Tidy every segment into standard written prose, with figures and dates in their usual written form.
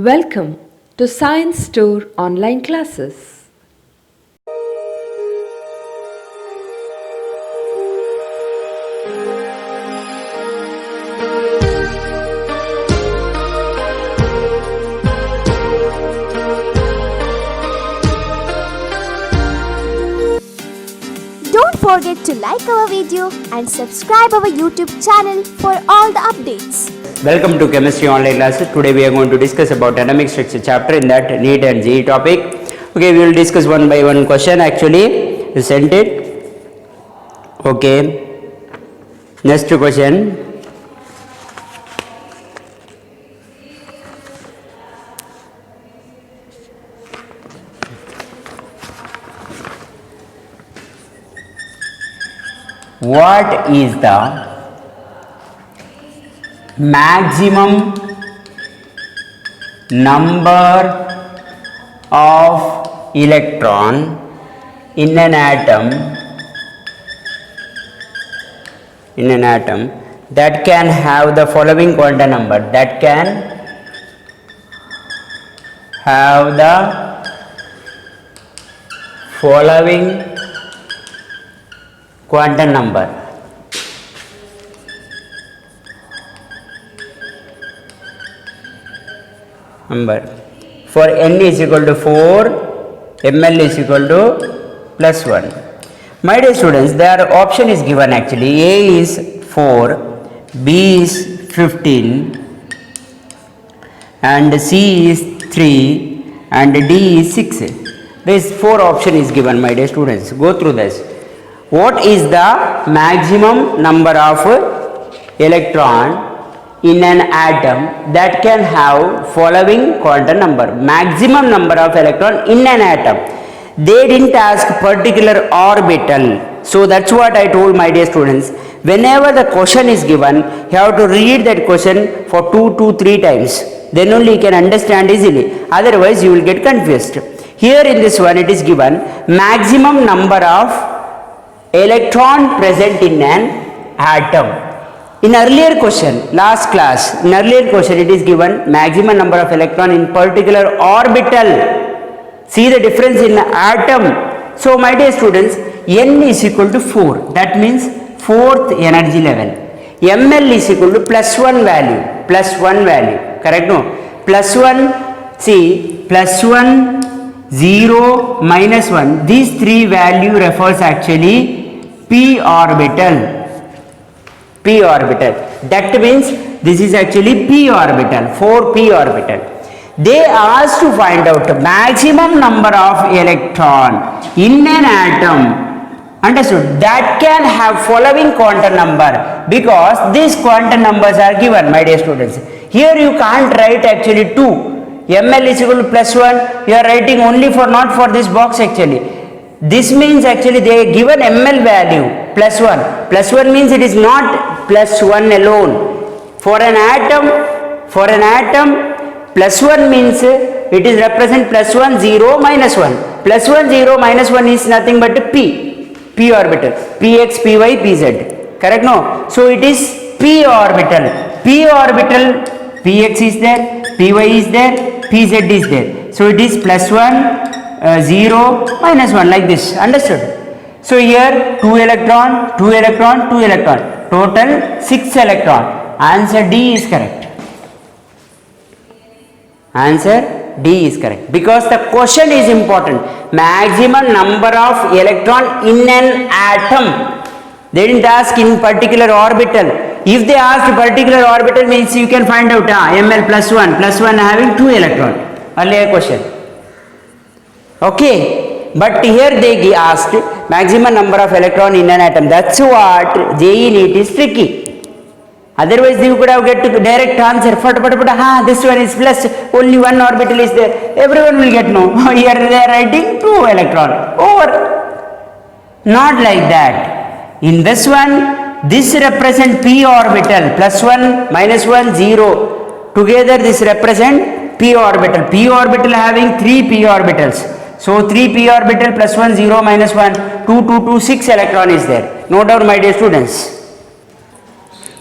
Welcome to Science Store online classes. Don't forget to like our video and subscribe our YouTube channel for all the updates. Welcome to Chemistry Online Classes. Today we are going to discuss about dynamic structure chapter in that NEET and JEE topic. Okay, we will discuss one by one question. Actually, you sent it. Okay. Next question. What is the maximum number of electron in an atom that can have the following quantum number, that can have the following quantum number. For n is equal to 4, ml is equal to plus 1. My dear students, their option is given actually. A is 4, B is 15 and C is 3 and D is 6. This 4 option is given, my dear students. Go through this. What is the maximum number of electron in an atom that can have following quantum number? Maximum number of electron in an atom. They didn't ask particular orbital. So that's what I told my dear students. Whenever the question is given, you have to read that question for 2 to 3 times. Then only you can understand easily. Otherwise you will get confused. Here in this one it is given maximum number of electron present in an atom. In earlier question, last class, in earlier question it is given maximum number of electron in particular orbital. See the difference in atom. So my dear students, n is equal to 4. That means 4th energy level. ml is equal to plus 1 value. Plus 1 value. Correct? No? Plus 1, see, plus 1, 0, minus 1. These 3 value refers actually p orbital. P orbital. That means this is actually p orbital, 4p orbital. They asked to find out maximum number of electron in an atom, understood, that can have following quantum number, because these quantum numbers are given, my dear students. Here you can't write actually 2. ml is equal to plus 1. You are writing only for, not for this box actually. This means actually they are given ml value plus 1. Plus 1 means it is not plus 1 alone. For an atom plus 1 means it is represent plus 1, 0, minus 1. Plus 1, 0, minus 1 is nothing but p orbital. px, py, pz. Correct? No? So it is p orbital. P orbital, px is there, py is there, pz is there. So it is plus 1, 0, minus 1, like this. Understood? So here 2 electron, 2 electron, 2 electron. Total 6 electron. Answer D is correct. Answer D is correct. Because the question is important. Maximum number of electron in an atom. They didn't ask in particular orbital. If they asked particular orbital means you can find out ml plus 1 having 2 electron. Earlier question. Okay, but here they asked maximum number of electron in an atom. That's what JEE NEET is tricky. Otherwise you could have get to direct answer. This one is plus, only one orbital is there. Everyone will get no. Here they are writing 2 electron. Over. Not like that. In this one, this represent p orbital. Plus 1, minus 1, 0. Together this represent p orbital. P orbital having 3 p orbitals. So 3p orbital plus 1, 0, minus 1, 2, 2, 2, 6 electron is there. No doubt, my dear students.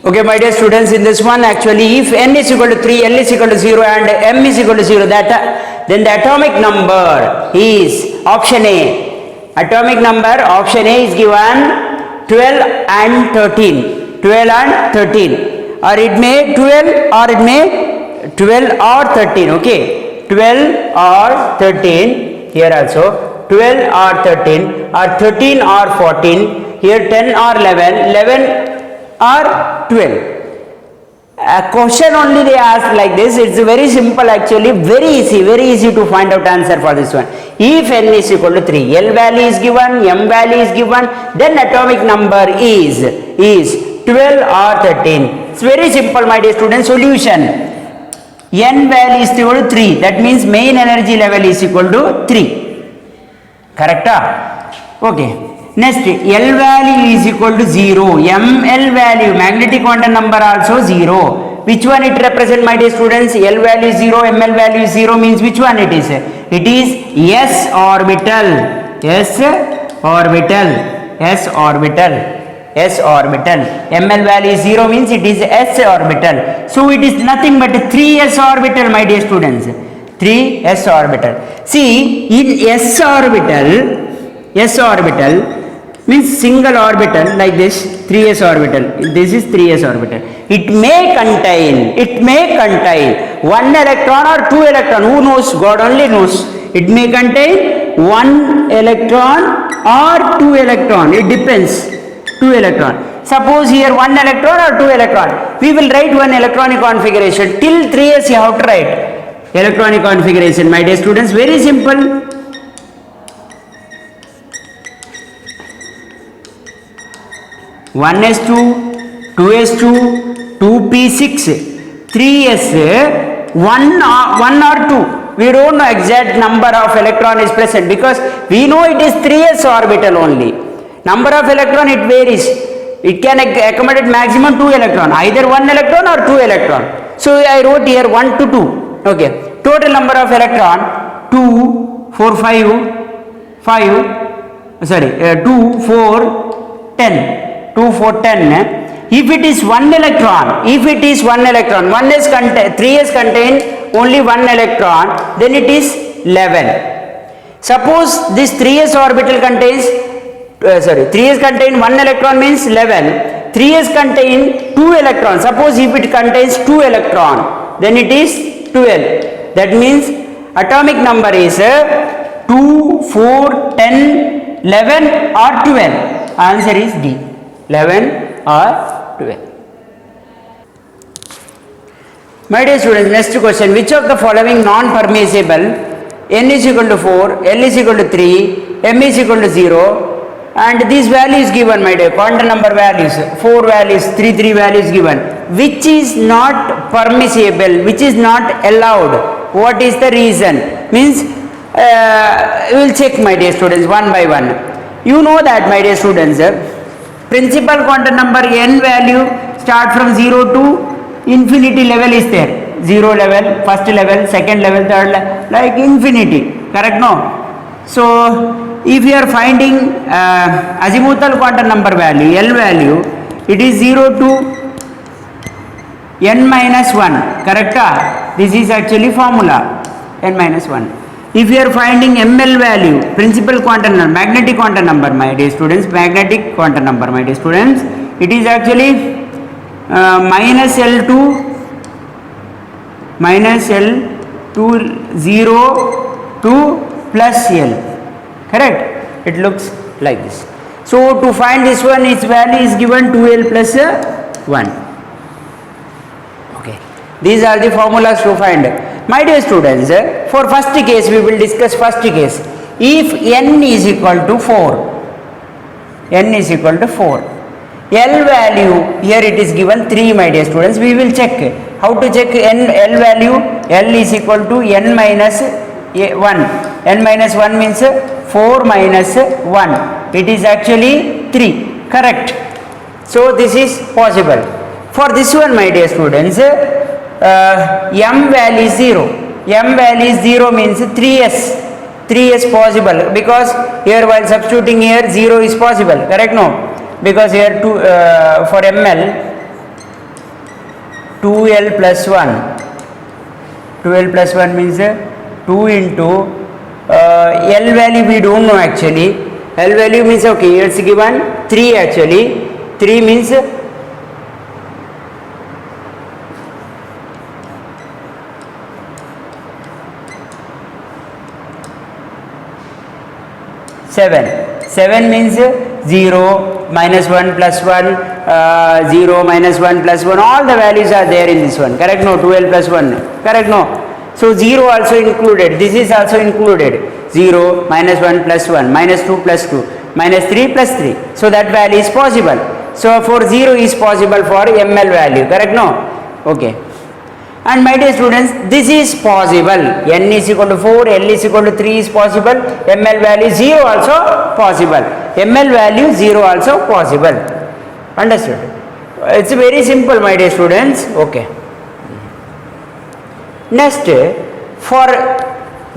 Okay, my dear students, in this one actually if n is equal to 3, L is equal to 0 and m is equal to 0, then the atomic number is option A. Atomic number option A is given 12 and 13. 12 and 13. Or it may 12 or it may 12 or 13. Okay. 12 or 13. Here also 12 or 13 or 13 or 14. Here 10 or 11. 11 or 12. A question only they ask like this. It's very simple actually, very easy to find out answer for this one. If n is equal to 3, L value is given, m value is given, then atomic number is 12 or 13. It's very simple, my dear students. Solution: n value is equal to 3, that means main energy level is equal to 3. Correct? Okay. Next, L value is equal to 0, ML value, magnetic quantum number also 0. Which one it represent, my dear students? L value is 0, ML value is 0 means which one it is? It is S orbital. S orbital. S orbital. S orbital. ML value is 0 means it is S orbital. So it is nothing but 3s orbital, my dear students. 3s orbital. See, in S orbital means single orbital like this, 3s orbital. This is 3s orbital. It may contain 1 electron or 2 electron. Who knows? God only knows. It may contain 1 electron or 2 electron. It depends. 2 electron. Suppose here 1 electron or 2 electron. We will write one electronic configuration. Till 3s you have to write electronic configuration, my dear students. Very simple. 1s2, 2s2, 2p6, 3s, 1 or 2. We don't know exact number of electron is present because we know it is 3s orbital only. Number of electron it varies. It can accommodate maximum 2 electron, either 1 electron or 2 electron. So I wrote here 1 to 2. Okay. Total number of electron 2, 4, 2, 4, 10. 2, 4, 10. If it is 1 electron, 3s contain only 1 electron, then it is 11. Suppose this 3s orbital contains 3s contain 1 electron means 11. 3s contain 2 electrons. Suppose if it contains 2 electron, then it is 12. That means atomic number is 2, 4, 10, 11 or 12. Answer is D. 11 or 12. My dear students, next question. Which of the following non-permissible, n is equal to 4, L is equal to 3, m is equal to 0, and these values given, my dear, quantum number values, 4 values, 3 values given, which is not permissible, which is not allowed? What is the reason? Means we will check, my dear students, one by one. You know that, my dear students, principal quantum number n value start from 0 to infinity level is there. 0 level, first level, second level, third level, like infinity. Correct? No? So, if you are finding azimuthal quantum number value, L value, it is 0 to n minus 1. Correct? This is actually formula, n minus 1. If you are finding ML value, principal quantum number, magnetic quantum number, my dear students, magnetic quantum number, my dear students, it is actually minus L to 0 to plus L. Correct? It looks like this. So to find this one, its value is given 2L plus 1. Okay. These are the formulas to find. My dear students, for first case we will discuss first case. If n is equal to 4, n is equal to 4, L value here it is given 3, my dear students. We will check. How to check L value? L is equal to n minus 1. N minus 1 means 4 minus 1. It is actually 3. Correct? So this is possible. For this one, my dear students, m value is 0. M value is 0 means 3s. 3s possible because here while substituting here 0 is possible. Correct? No? Because here for ML 2L plus 1. 2L plus 1 means 2 into L value we don't know actually. L value means okay, it's given 3 actually. 3 means 7. 7 means 0, minus 1 plus 1, 0, minus 1 plus 1, all the values are there in this one, correct? No, 12 plus 1, correct? No. So 0 also included, this is also included, 0, minus 1 plus 1, minus 2 plus 2, minus 3 plus 3, so that value is possible. So for 0 is possible for ml value, correct? No. Okay. And my dear students, this is possible. N is equal to 4, L is equal to 3 is possible. ML value 0 also possible. ML value 0 also possible. Understood? It's very simple, my dear students. Okay. Next, for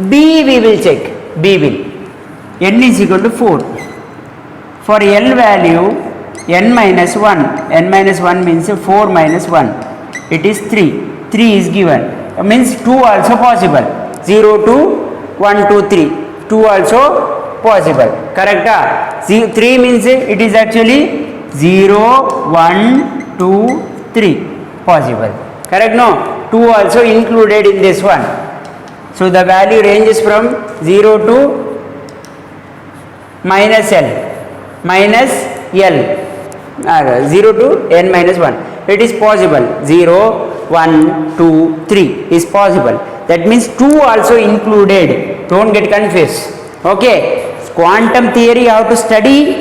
B we will check. B will. N is equal to 4. For L value, N minus 1. N minus 1 means 4 minus 1. It is 3. 3 is given, means 2 also possible, 0 to 1 to 3, 2 also possible, correct? 3 means it is actually 0, 1, 2, 3 possible, correct? No, 2 also included in this one. So the value ranges from 0 to minus L, 0 to n minus 1. It is possible, 0, 1, 2, 3 is possible. That means 2 also included. Don't get confused. Okay. Quantum theory you have to study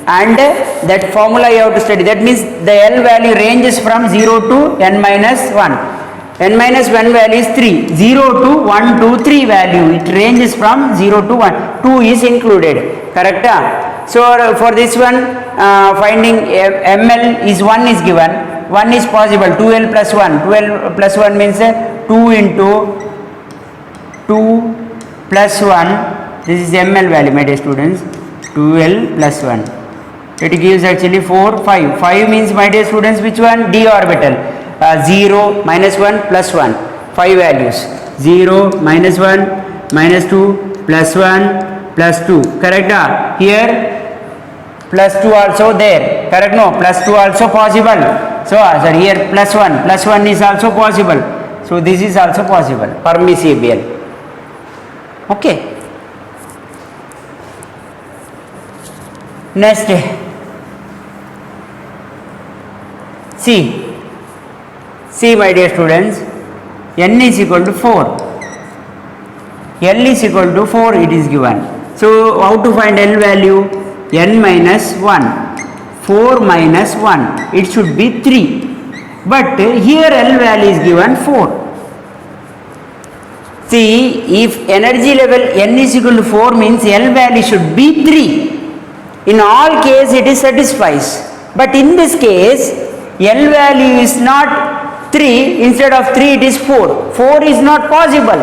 and that formula you have to study. That means the L value ranges from 0 to n minus 1. N minus 1 value is 3. 0 to 1, 2, 3 value. It ranges from 0 to 1. 2 is included. Correct? So for this one, finding ML is 1 is given. 1 is possible, 2L plus 1. 2L plus 1 means 2 into 2 plus 1. This is ML value, my dear students. 2L plus 1. It gives actually 4, 5. 5 means, my dear students, which one? D orbital. 0, minus 1, plus 1. 5 values. 0, minus 1, minus 2, plus 1, plus 2. Correct? Here, plus 2 also there. Correct? No, plus 2 also possible. So, here plus 1 is also possible. So, this is also possible, permissible. Okay. Next, see my dear students, n is equal to 4. L is equal to 4 it is given. So, how to find L value? N minus 1. 4 minus 1, it should be 3, but here L value is given 4. See, if energy level N is equal to 4 means L value should be 3. In all case it is satisfies, but in this case L value is not 3, instead of 3 it is 4. 4 is not possible.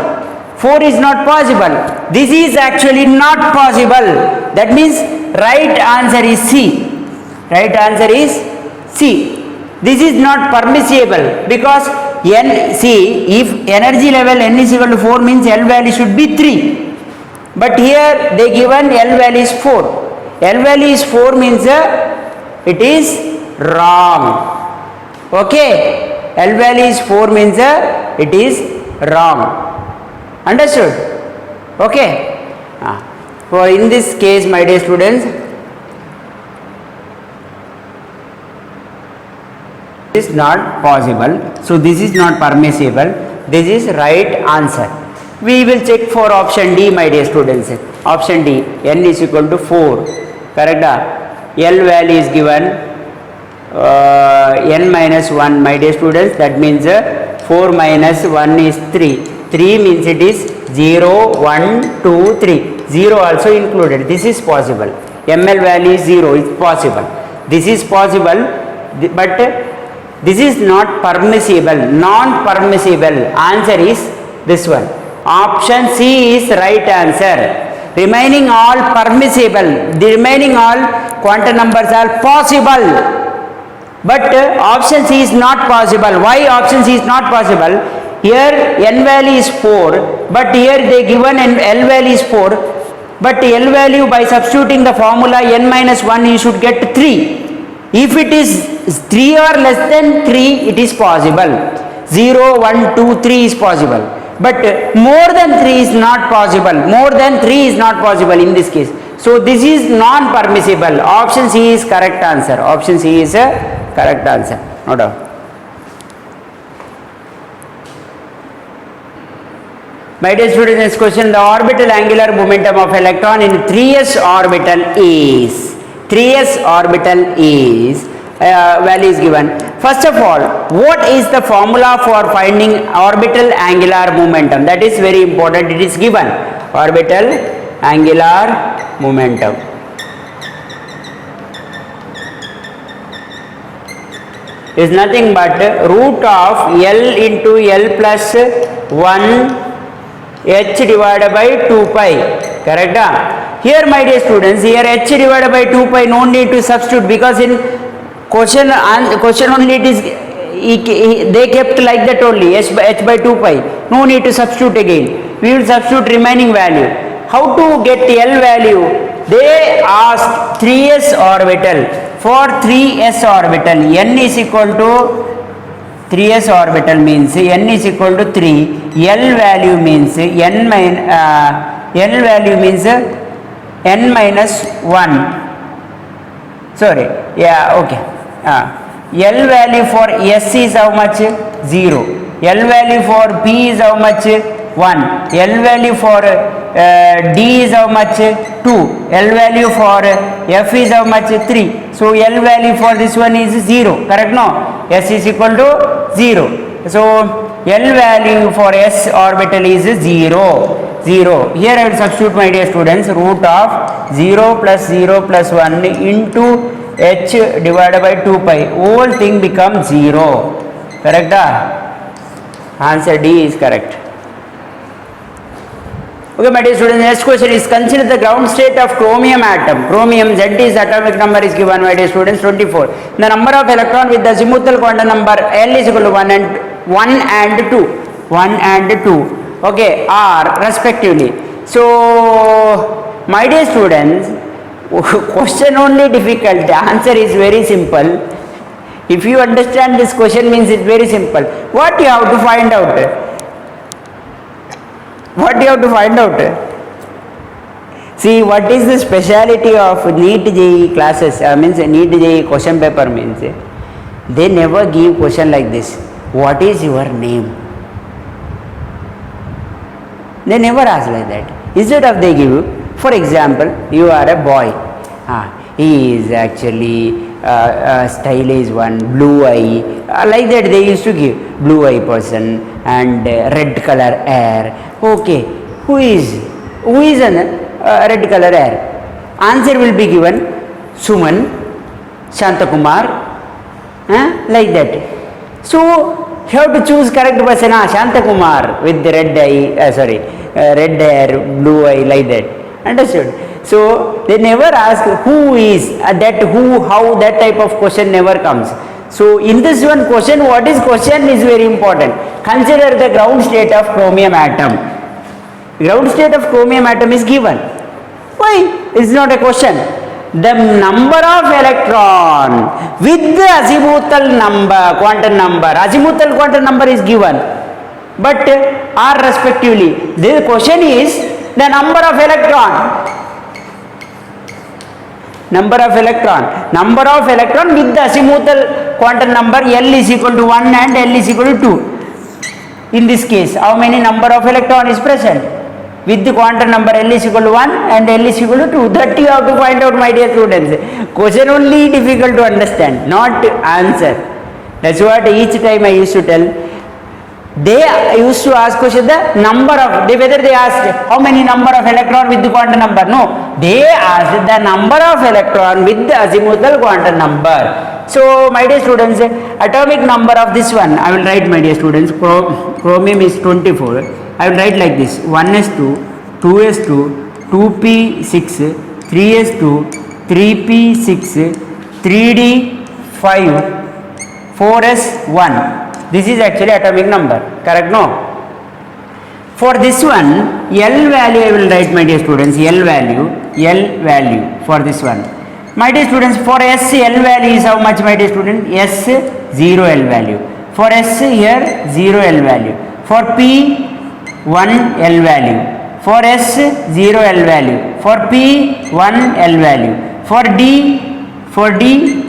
4 is not possible. This is actually not possible. That means right answer is C. Right answer is C. This is not permissible because if energy level N is equal to 4 means L value should be 3. But here they given L value is 4. L value is 4 means it is wrong. Okay. L value is 4 means it is wrong. Understood? Okay. So in this case, my dear students, is not possible. So this is not permissible. This is right answer. We will check for option D, my dear students. Option D, n is equal to 4. Correct? L value is given n minus 1, my dear students. That means 4 minus 1 is 3. 3 means it is 0, 1, 2, 3. 0 also included. This is possible. ML value is 0. It's possible. This is possible, but this is not permissible. Non-permissible answer is this one. Option C is right answer. Remaining all permissible. The remaining all quantum numbers are possible. but option C is not possible. Why option C is not possible? Here n value is 4, but here they given L value is 4, but L value by substituting the formula n minus 1 you should get 3. If it is 3 or less than 3, it is possible. 0, 1, 2, 3 is possible, but more than 3 is not possible. More than 3 is not possible in this case. So this is non-permissible. Option C is correct answer. Option C is a correct answer. No doubt. My dear students, next question. The orbital angular momentum of electron in 3s orbital is 3s orbital is value is given. First of all, what is the formula for finding orbital angular momentum? That is very important. It is given. Orbital angular momentum is nothing but root of L into L plus 1 h divided by 2 pi. Correct? Here my dear students, here h divided by 2 pi no need to substitute, because in question only it is they kept like that only, h by 2 pi. No need to substitute again. We will substitute remaining value. How to get L value? They asked 3s orbital. For 3s orbital, n is equal to 3s orbital means n is equal to 3. L value means L value means n minus 1. Sorry, yeah, okay. L value for S is how much? 0. L value for P is how much? 1. L value for D is how much? 2. L value for F is how much? 3. So L value for this one is 0. Correct? No? S is equal to 0. So L value for S orbital is 0. 0. Here I will substitute, my dear students, root of 0 plus 0 plus 1 into h divided by 2 pi. Whole thing becomes 0. Correct? Answer D is correct. Okay, my dear students, next question is, consider the ground state of chromium atom. Chromium, Z is atomic number is given, my dear students, 24. The number of electron with the azimuthal quantum number L is equal to 1 and 2. 1 and 2. Okay, are respectively. So, my dear students, question only difficult. The answer is very simple. If you understand this question, means it's very simple. What you have to find out? What you have to find out? See, what is the speciality of NEET JEE classes? Means NEET JEE question paper means they never give question like this. What is your name? They never ask like that. Instead of they give you, for example, you are a boy. He is actually style is one, blue eye, like that they used to give blue eye person and red color hair. Okay, who is an red color hair? Answer will be given Suman, Shantakumar, like that. So you have to choose correct person. Shantakumar with the red eye, red hair, blue eye, like that. Understood? So they never ask who is that, who, how, that type of question never comes. So in this one question, what is question is very important. Consider the ground state of chromium atom. Ground state of chromium atom is given. Why? It's not a question. The number of electron with the azimuthal number, quantum number. Azimuthal quantum number is given, but are respectively. The question is the number of electron. Number of electron with the azimuthal quantum number L is equal to 1 and L is equal to 2. In this case, how many number of electron is present? With the quantum number L is equal to 1 and L is equal to 2. That you have to find out, my dear students. Question only difficult to understand, not answer. That's what each time I used to tell. They used to ask question the number of, whether they asked how many number of electron with the quantum number. No, they asked the number of electron with the azimuthal quantum number. So my dear students, atomic number of this one, I will write, my dear students, chromium is 24. I will write like this: 1s2, 2s2, 2p6, 3s2, 3p6, 3d5, 4s1. This is actually atomic number, correct? No. For this one, L value I will write, my dear students, L value for this one. My dear students, for S, L value is how much, my dear student? S, 0 L value. For S here, 0 L value. For P, 1 L value. For S, 0 L value. For P, 1 L value. For D,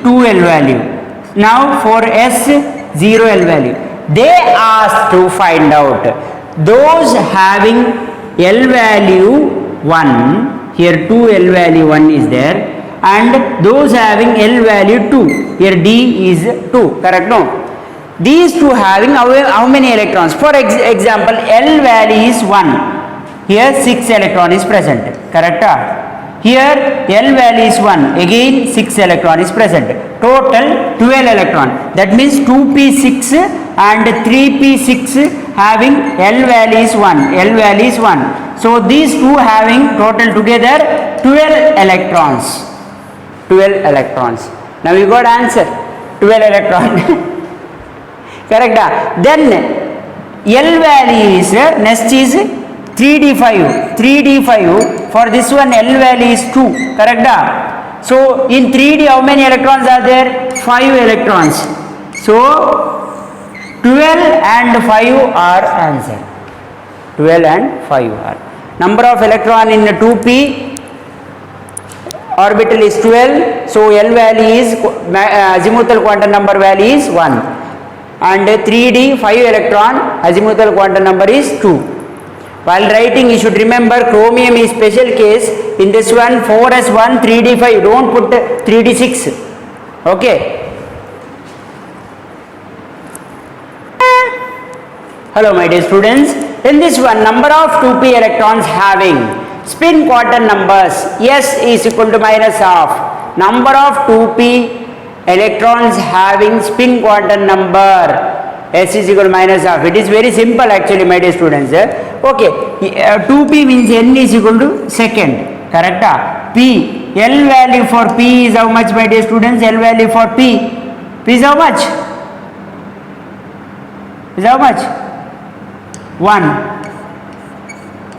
2 L value. Now for S, 0 L value. They asked to find out those having L value 1, here 2 L value 1 is there, and those having L value 2, here D is 2, correct? No. These two having how many electrons? For example, L value is 1, here 6 electron is present, correct? Here L value is 1, again 6 electron is present, total 12 electron. That means 2p6 and 3p6 having L value is 1, so these two having total together 12 electrons. Now you got answer, 12 electron. Correct? Then L value is, next is 3d5, for this one L value is 2, correct? So in 3d how many electrons are there? 5 electrons. So 12 and 5 are answer. 12 and 5 are. Number of electron in 2p orbital is 12. So L value is azimuthal quantum number value is 1. And 3d 5 electron azimuthal quantum number is 2. While writing you should remember chromium is special case. In this one 4s1 3d5, don't put 3d6. Okay. Hello my dear students, in this one number of 2p electrons having spin quantum numbers S is equal to minus half. Number of 2p electrons having spin quantum number S is equal to minus half. It is very simple actually my dear students. Okay, 2p means N is equal to second, correct? P, L value for P is how much my dear students? L value for P is how much? 1.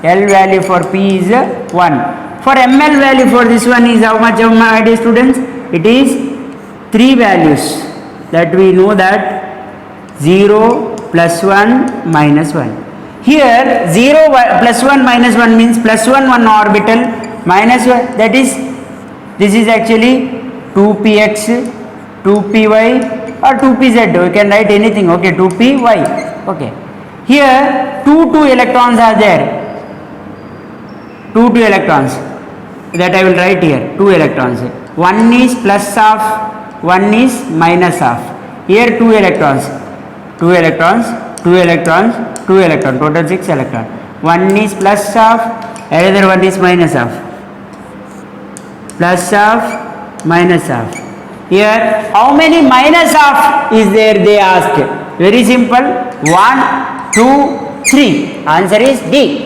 L value for P is 1. For ML value for this one is how much, my dear students? It is 3 values, that we know that 0, plus 1, minus 1. Here 0 plus 1 minus 1 means plus 1 orbital, minus 1, that is, this is actually 2px, 2py or 2pz. We can write anything, okay, 2py. Okay. Here 2 electrons are there. 2 electrons, that I will write here, 2 electrons. One is plus half, one is minus half. Here 2 electrons, total 6 electrons. One is plus half, another one is minus half. Plus half, minus half. Here how many minus half is there, they asked. Very simple, 1, 2, 3. Answer is D.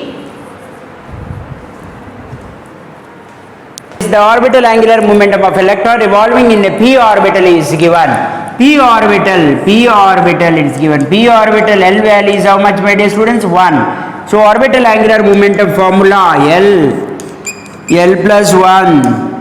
The orbital angular momentum of electron revolving in a p orbital is given. P orbital is given. P orbital L value is how much, my dear students? 1. So orbital angular momentum formula L plus 1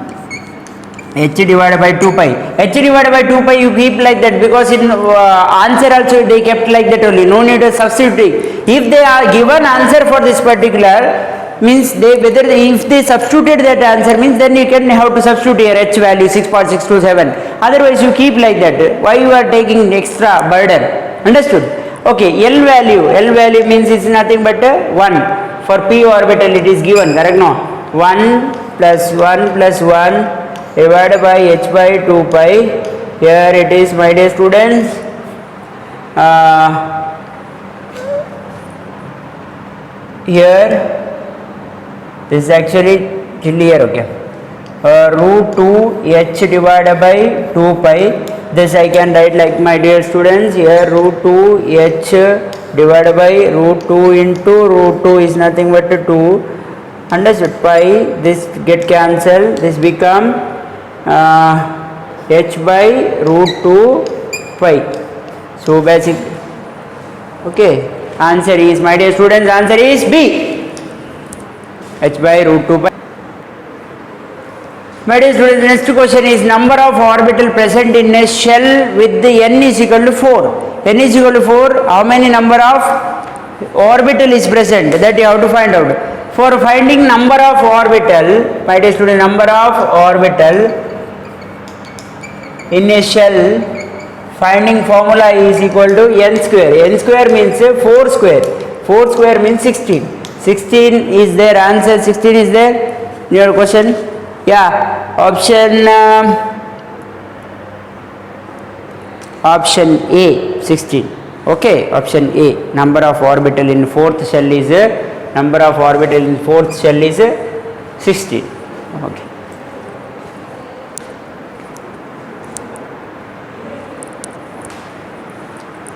h divided by 2 pi. H divided by 2 pi you keep like that, because in answer also they kept like that only. No need of substituting. If they are given answer for this particular, means if they substituted that answer, means then you can have to substitute here h value 6.627. Otherwise you keep like that. Why you are taking extra burden? Understood? Okay, L value means it's nothing but 1. For p orbital it is given, correct? No, 1 plus 1 divided by h by 2 pi. Here it is, my dear students, here this is actually clear, okay. Root 2 h divided by 2 pi. This I can write like, my dear students, here root 2 h divided by root 2 into root 2 is nothing but 2. Understood? Pi, this get cancelled, this become h by root 2 pi. So basic. Okay, answer is, my dear students, answer is B. H by root 2 pi. My dear students, next question is number of orbital present in a shell with the n is equal to 4. N is equal to 4, how many number of orbital is present? That you have to find out. For finding number of orbital, my dear student, number of orbital in a shell, finding formula is equal to n square. N square means 4 square. 4 square means 16. 16 is there, answer 16 is there. Your question? Yeah, option A, 16. Okay, option A, number of orbital in fourth shell is number of orbital in fourth shell is 16. Okay.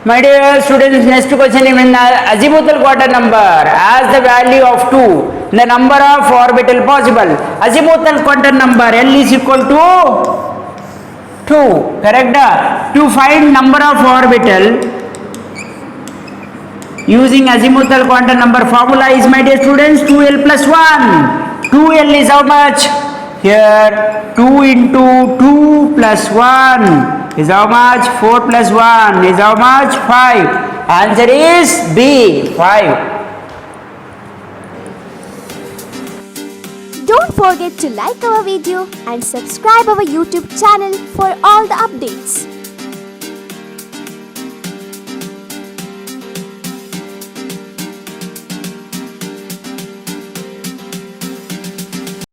My dear students, next question is when the azimuthal quadrant number as the value of 2, the number of orbital possible. Azimuthal quadrant number L is equal to 2, correct? To find number of orbital using azimuthal quantum number formula is, my dear students, 2L plus 1. 2L is how much? Here 2 into 2 plus 1 is how much? 4 plus 1 is how much? 5. Answer is B, 5. Don't forget to like our video and subscribe our YouTube channel for all the updates.